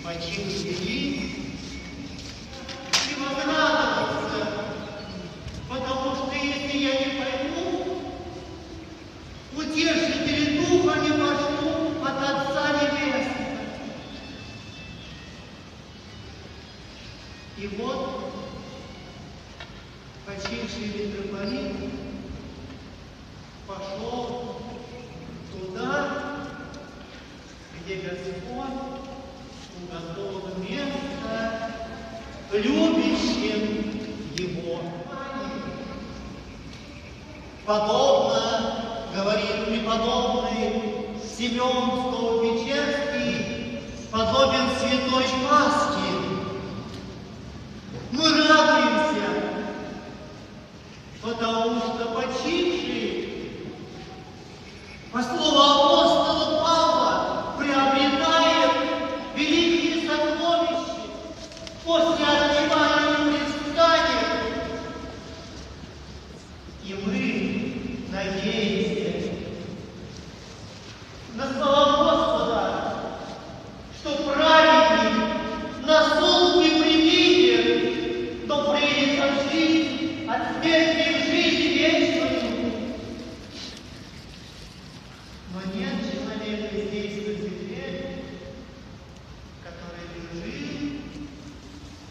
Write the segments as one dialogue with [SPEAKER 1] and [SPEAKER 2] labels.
[SPEAKER 1] починили и возрадоваться, потому что если я не пойму, утешители духа не пошлю от Отца Небесного. И вот почивший митрополит пошел туда, где Господь уготовил место любящим Его. Подобно, говорит преподобный Симеон Столпичевский, подобен святой Пасхе. Мы радуемся, потому что почивший, по слову апостола Павла, приобретает великие сокровища после отнимания предстания. И мы надеемся на слова Господа, что праведник на суд не привидит, но придет от жизни, от смерти в жизнь вечную. Но нет человека здесь на земле, который бы жил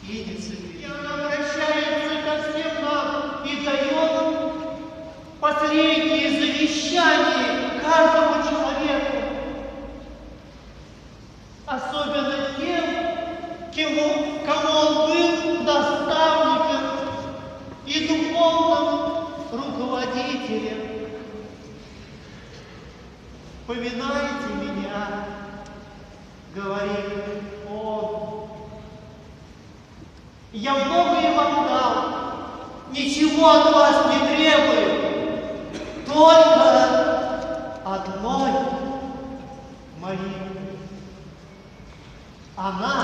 [SPEAKER 1] и не согрешил. И он обращается ко всем нам и дает последние завещания каждому человеку. Особенно тем, кому он был наставником и духовным руководителем. Поминайте меня, говорит он. Я многое вам дал, ничего от вас не требую, только одной молитвы. Она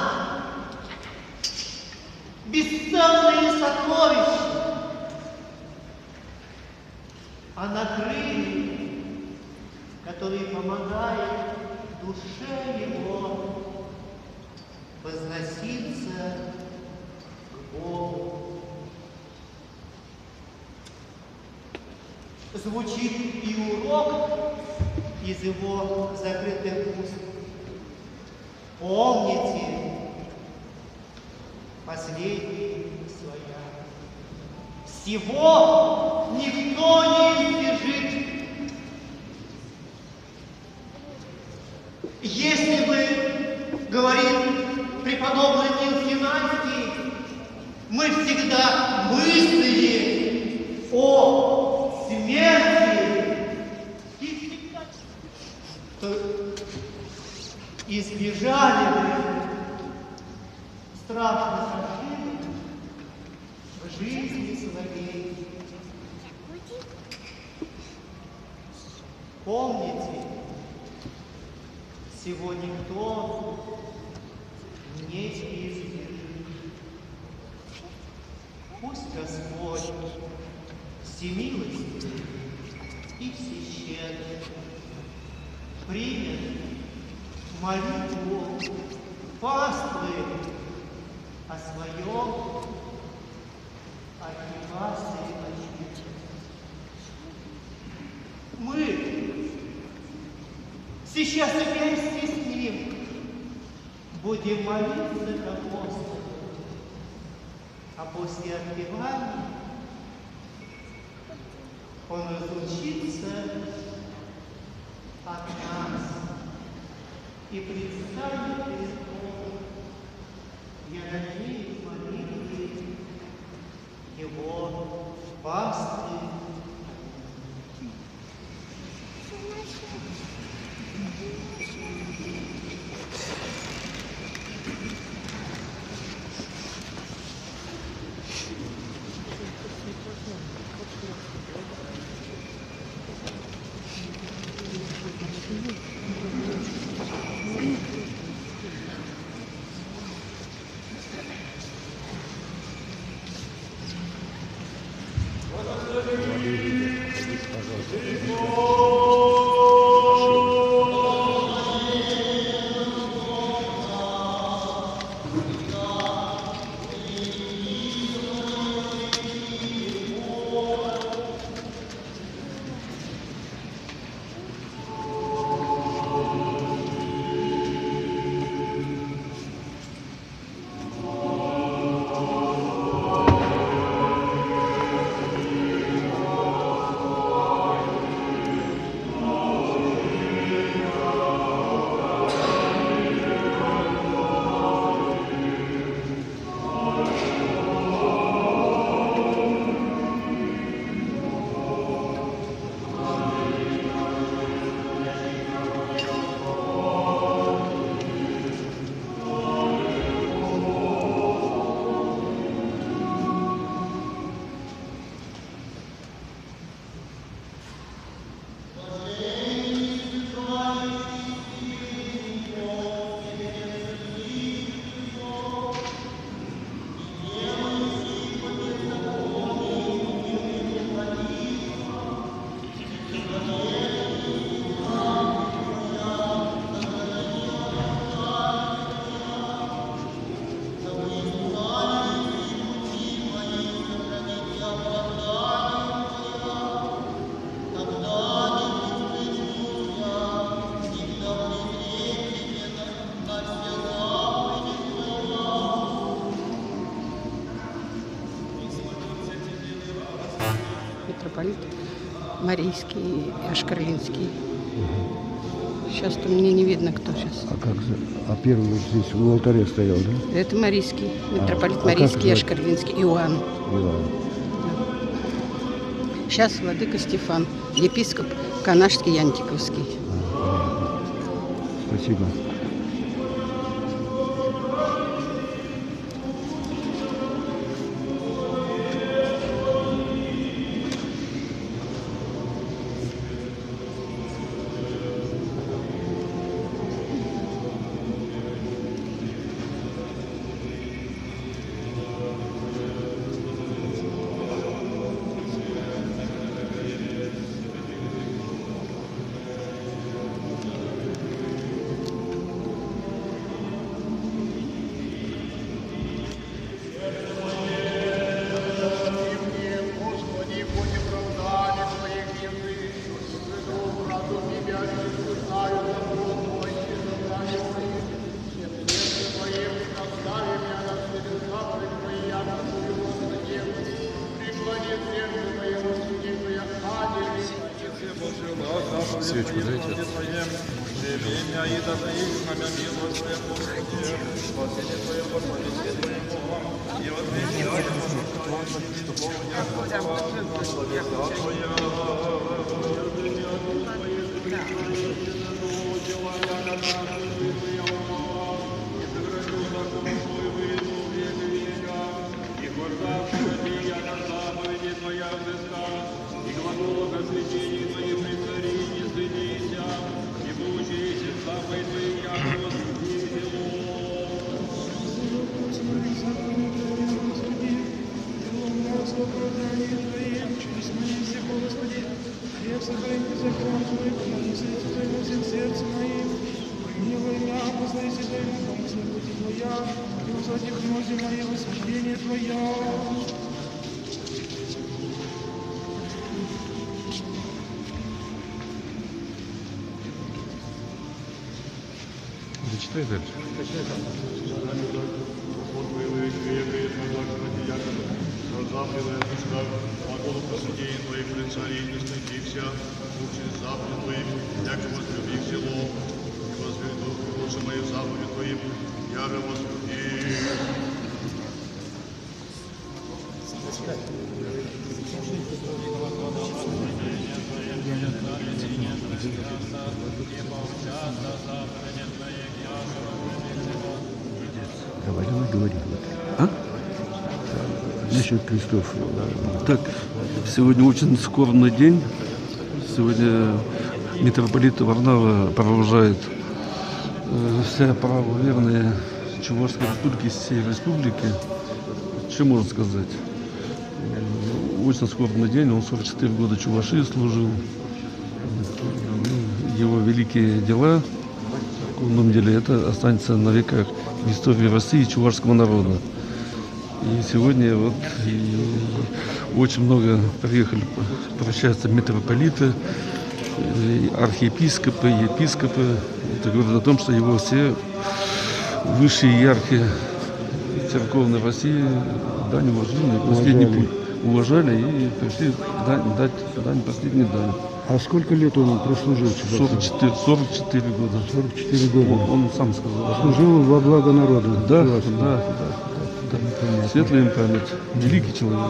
[SPEAKER 1] бесценные сокровища, она крылья, которые помогают душе его возноситься к Богу. Звучит и урок из его закрытых уст. Помните последние своя. Всего никто не избежит. Если бы, говорит преподобный Нил Финанский, мы всегда мыслили о смерти, то избежали бы страшных ошибок в жизни своей. Помните, всего никто не избежит. Пусть Господь всемилостив и всещедрый примет молитву паствы о своем отневасе очите. Мы сейчас вместе с ним будем молиться к Апостолу, а после отпевания он разлучится от нас и предстанет перед Богом. Я надеюсь, молитвы его пасты.
[SPEAKER 2] Вот митрополит Марийский и Ашкарлинский. Сейчас-то мне не видно, кто сейчас.
[SPEAKER 3] А как же? А первый вот здесь у алтаря стоял, да?
[SPEAKER 2] Это Марийский, митрополит
[SPEAKER 3] а
[SPEAKER 2] Марийский и
[SPEAKER 3] как
[SPEAKER 2] Ашкарлинский, Иоанн.
[SPEAKER 3] Иоанн.
[SPEAKER 2] Сейчас владыка Стефан, епископ Канашский и Антиковский.
[SPEAKER 3] Спасибо.
[SPEAKER 4] Свечку дайте. Зачитай дальше.
[SPEAKER 3] Давай говори.
[SPEAKER 5] А?
[SPEAKER 3] Насчет крестов.
[SPEAKER 5] Так, сегодня очень скорбный день. Сегодня митрополит Варнава провожает все правоверные Чувашской республики, всей республики. Что можно сказать? Очень скорбный день. Он 44 года Чувашии служил. Его великие дела, в самом деле, это останется на веках в истории России и чувашского народа. И сегодня вот очень много приехали прощаться митрополиты, архиепископы, епископы. Это говорит о том, что его все высшие иерархи церковной России дань уважения, последний путь уважали и пришли дать дань, последний дань.
[SPEAKER 3] А сколько лет он прослужил?
[SPEAKER 5] 44 года.
[SPEAKER 3] 44 года.
[SPEAKER 5] Он сам сказал.
[SPEAKER 3] Служил во благо народа.
[SPEAKER 5] Да,
[SPEAKER 3] Чувашии.
[SPEAKER 5] да. Светлая им память. Великий человек.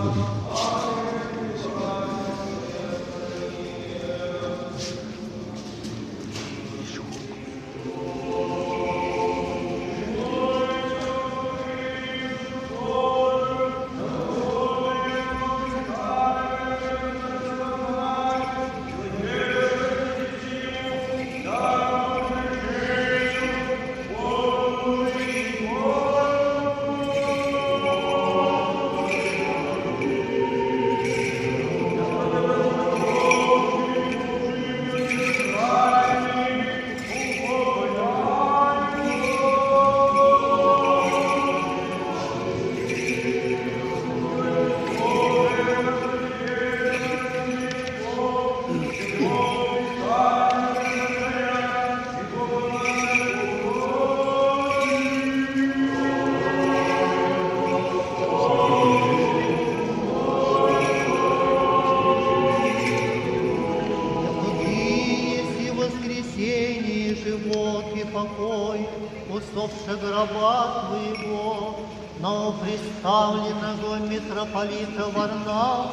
[SPEAKER 1] прославленного митрополита Варнавы,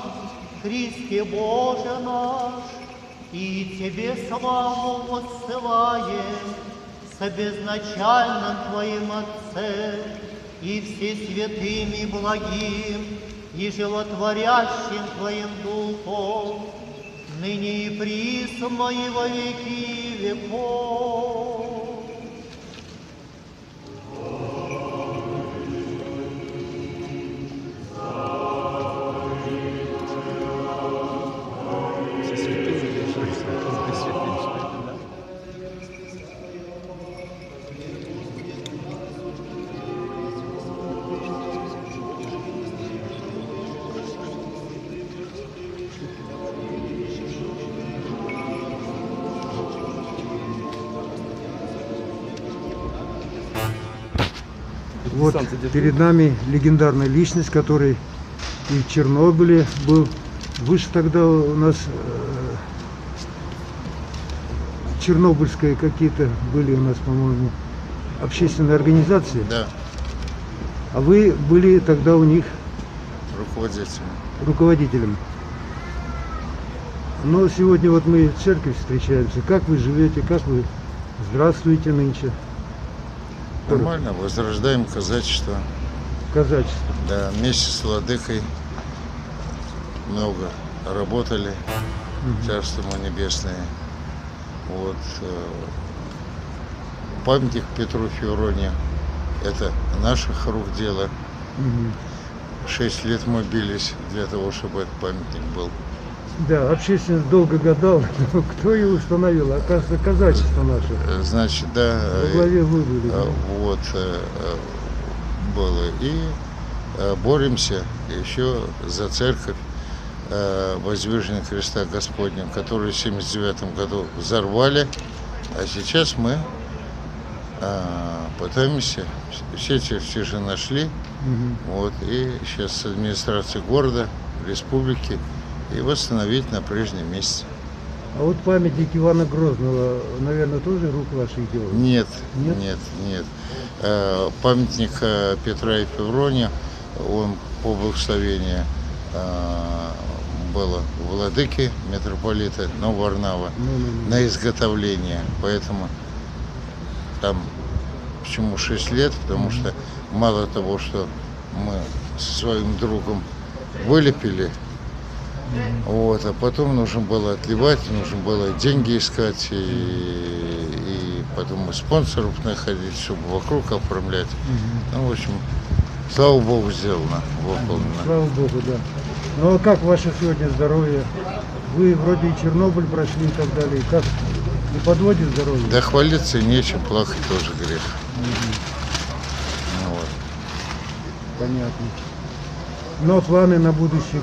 [SPEAKER 1] Христе Боже наш, и Тебе славу воссылаем с безначальным Твоим Отцем и всесвятым и благим, и животворящим Твоим Духом, ныне и присно и во веки веков.
[SPEAKER 3] Вот перед нами легендарная личность, который и в Чернобыле был. Вы же тогда у нас чернобыльские какие-то были у нас, по-моему, общественные организации.
[SPEAKER 6] Да,
[SPEAKER 3] А вы были тогда у них руководителем. Но сегодня вот мы в церкви встречаемся. Как вы живете, как вы здравствуете нынче?
[SPEAKER 6] нормально, возрождаем казачество.
[SPEAKER 3] Казачество.
[SPEAKER 6] Да, вместе с владыкой много работали, Царство ему небесное. Вот. Памятник Петру Февронию, это наших рук дело. 6 лет мы бились для того, чтобы этот памятник был.
[SPEAKER 3] Да, общественность долго гадал, кто его установил, оказывается, казачество наше.
[SPEAKER 6] Значит, да,
[SPEAKER 3] Во главе вы были. Да?
[SPEAKER 6] вот было. И боремся еще за церковь Воздвижения Креста Господня, которую в 1979 году взорвали, а сейчас мы пытаемся, все чертежи нашли, вот, и сейчас с администрацией города, республики, и восстановить на прежнем месте.
[SPEAKER 3] А вот памятник Ивана Грозного, наверное, тоже рук ваших делал?
[SPEAKER 6] Нет,
[SPEAKER 3] Нет?
[SPEAKER 6] нет, нет. Памятник Петра и Феврония, он по благословению было владыки митрополита Нового-Варнава на изготовление. Поэтому там почему 6 лет, потому что мало того, что мы со своим другом вылепили, вот, а потом нужно было отливать, нужно было деньги искать, и потом и спонсоров находить, чтобы вокруг оформлять. Ну, в общем, слава Богу, сделано, выполнено.
[SPEAKER 3] Слава Богу, да. Ну а как ваше сегодня здоровье? Вы вроде и Чернобыль прошли и так далее. Как не подводит здоровье?
[SPEAKER 6] Да хвалиться нечем, плакать тоже грех. Ну, вот.
[SPEAKER 3] Понятно. Но планы на будущее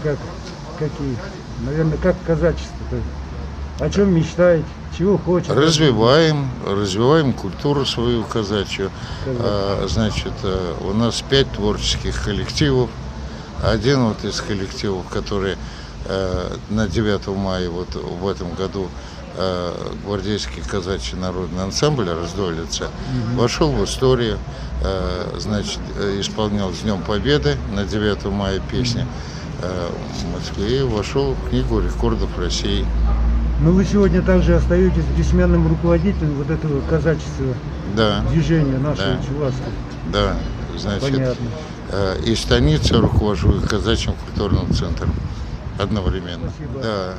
[SPEAKER 3] какие? Наверное, как казачество-то? О чем мечтаете? Чего хочете?
[SPEAKER 6] Развиваем культуру свою казачью. Значит, у нас 5 творческих коллективов. Один вот из коллективов, который на 9 мая вот в этом году гвардейский казачий народный ансамбль «Раздолица» вошел в историю, значит, исполнял с Днем Победы на 9 мая песни в Москве и вошел в книгу рекордов России.
[SPEAKER 3] Но вы сегодня также остаетесь бессменным руководителем вот этого казачества,
[SPEAKER 6] Да.
[SPEAKER 3] движения нашего
[SPEAKER 6] Да.
[SPEAKER 3] Чувашского.
[SPEAKER 6] Да, значит,
[SPEAKER 3] Понятно.
[SPEAKER 6] и станицей руковожу, и казачьим культурным центром одновременно.
[SPEAKER 3] Спасибо.
[SPEAKER 6] Да,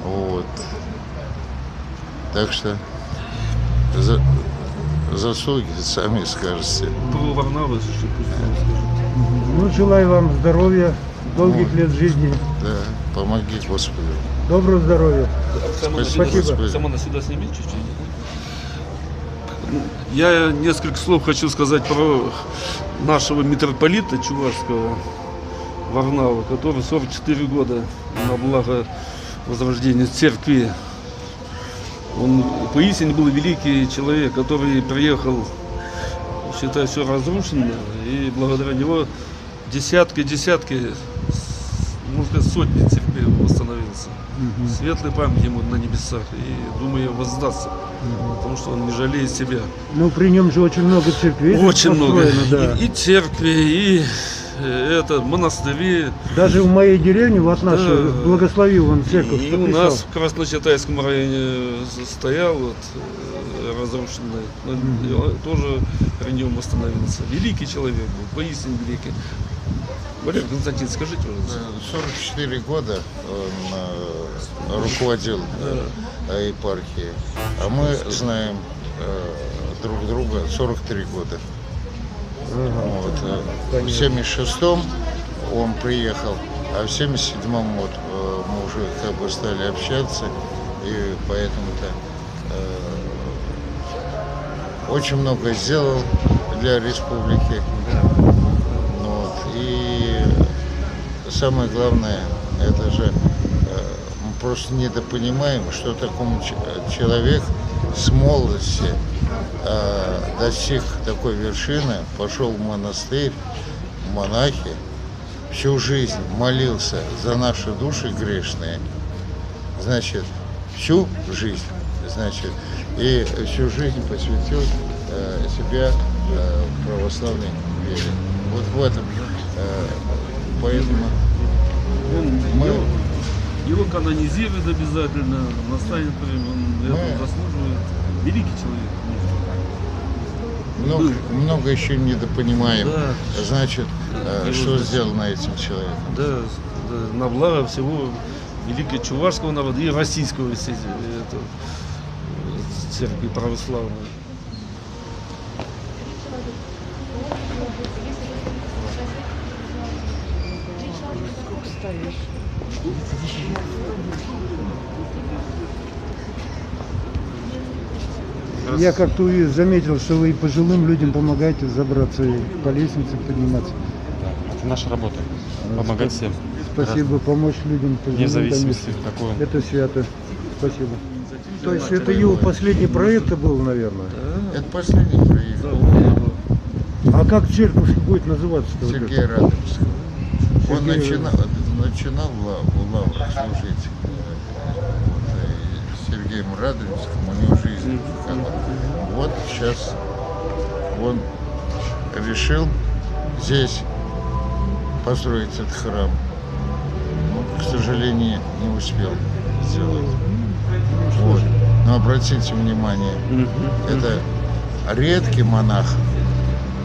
[SPEAKER 6] вот. Так что заслуги сами скажете.
[SPEAKER 5] Про Варнаву, если что, пусть он скажет.
[SPEAKER 3] Ну, желаю вам здоровья, долгих лет жизни,
[SPEAKER 6] Да, помоги Господу.
[SPEAKER 3] доброго здоровья.
[SPEAKER 6] Спасибо.
[SPEAKER 5] Сама сюда сними чуть-чуть. Я несколько слов хочу сказать про нашего митрополита Чувашского Варнава, который 44 года на благо возрождения церкви. Он поистине был великий человек, который приехал, считай, все разрушено, и благодаря него десятки, можно сказать, сотни церквей восстановился. Светлая память ему на небесах, и думаю, воздастся, потому что он не жалеет себя.
[SPEAKER 3] Ну, при нем же очень много церквей.
[SPEAKER 5] Очень много.
[SPEAKER 3] построено, да.
[SPEAKER 5] И церкви, и это монастыри.
[SPEAKER 3] Даже в моей деревне, вот нашу,
[SPEAKER 5] Да.
[SPEAKER 3] благословил он церковь.
[SPEAKER 5] И у
[SPEAKER 3] подписал.
[SPEAKER 5] нас в Красночитайском районе стоял вот, разрушенный, но тоже при нем восстановился. Великий человек был, поистине великий. Валерий Константин, скажите, пожалуйста.
[SPEAKER 6] 44 года он руководил епархией, а мы знаем друг друга 43 года. Вот. В 76-м он приехал, а в 77-м вот, мы уже как бы стали общаться, и поэтому-то очень много сделал для республики. Вот. И самое главное, это же мы просто недопонимаем, что такому человек с молодости достиг такой вершины, пошел в монастырь, в монахи, всю жизнь молился за наши души грешные, значит, всю жизнь, значит, и всю жизнь посвятил себя православной вере. Вот в этом, поэтому мы...
[SPEAKER 5] Его канонизируют обязательно, настанет время, он этого заслуживает. Великий человек.
[SPEAKER 6] Много еще недопонимаем,
[SPEAKER 5] Да.
[SPEAKER 6] значит, что сделано этим человеком.
[SPEAKER 5] Да, да, на благо всего великого чувашского народа и российского, естественно, церкви православной.
[SPEAKER 3] Я как-то заметил, что вы пожилым людям помогаете забраться и по лестнице подниматься.
[SPEAKER 4] Это наша работа. Помогать всем.
[SPEAKER 3] Спасибо, помочь людям пожилым.
[SPEAKER 4] Вне зависимости,
[SPEAKER 3] конечно.
[SPEAKER 4] какой он.
[SPEAKER 3] Это свято. Спасибо. То есть это его последний проект был, наверное?
[SPEAKER 6] Это последний проект
[SPEAKER 3] А как церковь будет называться?
[SPEAKER 6] Сергея Радонежского. Он начинал в лаврах служить. Вот, и Сергеем Радонежским, у него жизнь как бы. Вот сейчас он решил здесь построить этот храм. Но, к сожалению, не успел сделать. Вот. Но обратите внимание, это редкий монах,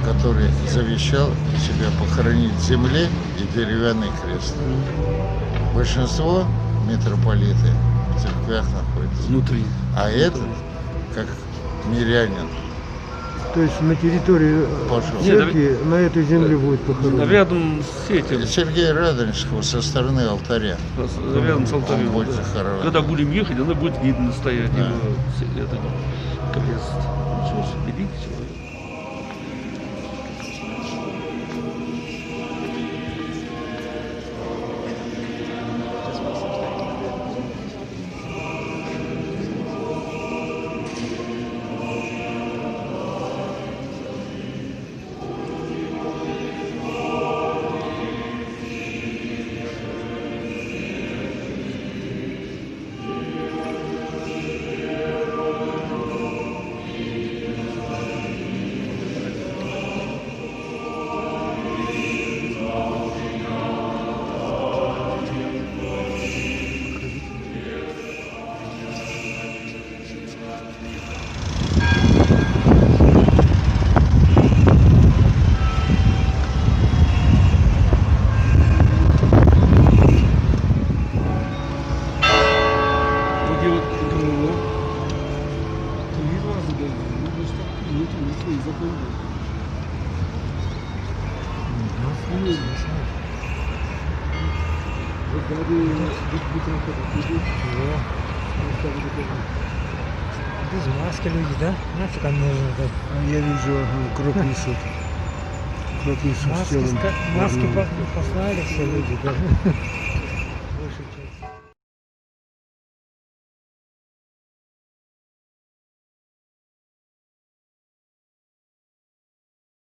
[SPEAKER 6] который завещал себя похоронить в земле и деревянный крест. Большинство митрополиты в церквях находятся.
[SPEAKER 5] Внутри.
[SPEAKER 6] А этот, как мирянин,
[SPEAKER 3] То есть на территории
[SPEAKER 6] пошел.
[SPEAKER 3] церкви на этой земле будет похоронен?
[SPEAKER 5] Рядом с этим,
[SPEAKER 6] Сергея Радонежского со стороны алтаря.
[SPEAKER 5] рядом с алтарем.
[SPEAKER 6] Он будет
[SPEAKER 5] Да.
[SPEAKER 6] захоронен.
[SPEAKER 5] Когда будем ехать, она будет видно стоять
[SPEAKER 6] Да.
[SPEAKER 5] его этот крест. Ничего себе, великий человек.
[SPEAKER 7] Без маски люди, да? Нафиг они нужны, да?
[SPEAKER 3] Я вижу, кровь несут. Кровь несут с телом.
[SPEAKER 7] Маски послали все люди, да?